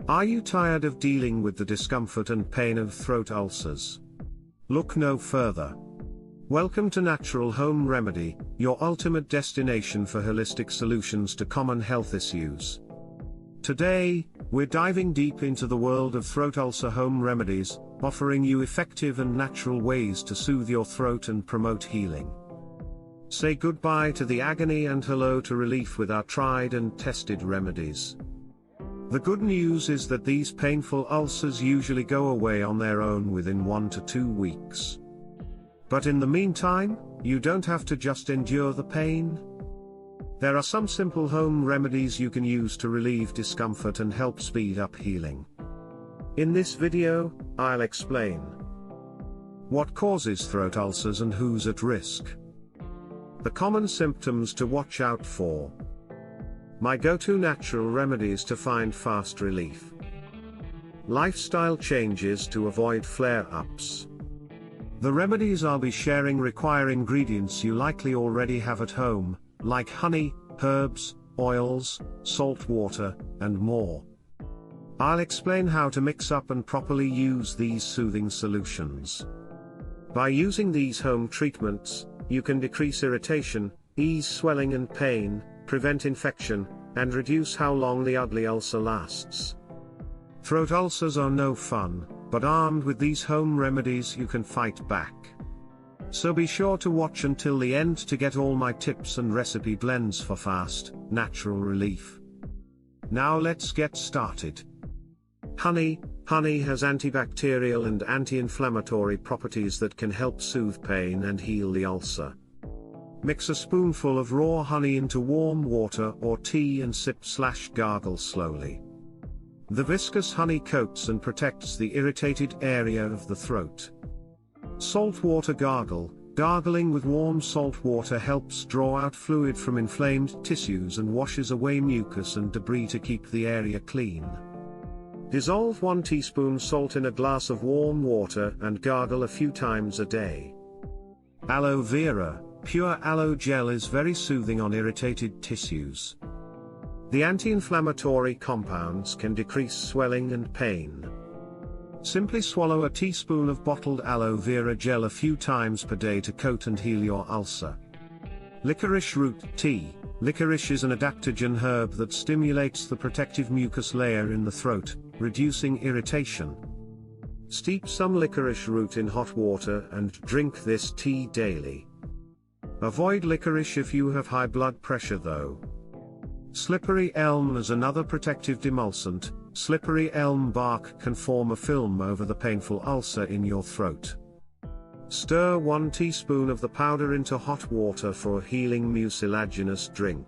Are you tired of dealing with the discomfort and pain of throat ulcers? Look no further. Welcome to Natural Home Remedy, your ultimate destination for holistic solutions to common health issues. Today, we're diving deep into the world of throat ulcer home remedies, offering you effective and natural ways to soothe your throat and promote healing. Say goodbye to the agony and hello to relief with our tried and tested remedies. The good news is that these painful ulcers usually go away on their own within 1 to 2 weeks. But in the meantime, you don't have to just endure the pain. There are some simple home remedies you can use to relieve discomfort and help speed up healing. In this video, I'll explain what causes throat ulcers and who's at risk, the common symptoms to watch out for, my go-to natural remedies to find fast relief, lifestyle changes to avoid flare-ups. The remedies I'll be sharing require ingredients you likely already have at home, like honey, herbs, oils, salt water, and more. I'll explain how to mix up and properly use these soothing solutions. By using these home treatments, you can decrease irritation, ease swelling and pain, prevent infection, and reduce how long the ugly ulcer lasts. Throat ulcers are no fun, but armed with these home remedies you can fight back. So be sure to watch until the end to get all my tips and recipe blends for fast, natural relief. Now let's get started. Honey has antibacterial and anti-inflammatory properties that can help soothe pain and heal the ulcer. Mix a spoonful of raw honey into warm water or tea and sip/gargle slowly. The viscous honey coats and protects the irritated area of the throat. Salt water gargle. Gargling with warm salt water helps draw out fluid from inflamed tissues and washes away mucus and debris to keep the area clean. Dissolve 1 teaspoon salt in a glass of warm water and gargle a few times a day. Aloe vera. Pure aloe gel is very soothing on irritated tissues. The anti-inflammatory compounds can decrease swelling and pain. Simply swallow a teaspoon of bottled aloe vera gel a few times per day to coat and heal your ulcer. Licorice root tea. Licorice is an adaptogen herb that stimulates the protective mucus layer in the throat, reducing irritation. Steep some licorice root in hot water and drink this tea daily. Avoid licorice if you have high blood pressure though. Slippery elm is another protective demulcent. Slippery elm bark can form a film over the painful ulcer in your throat. Stir 1 teaspoon of the powder into hot water for a healing mucilaginous drink.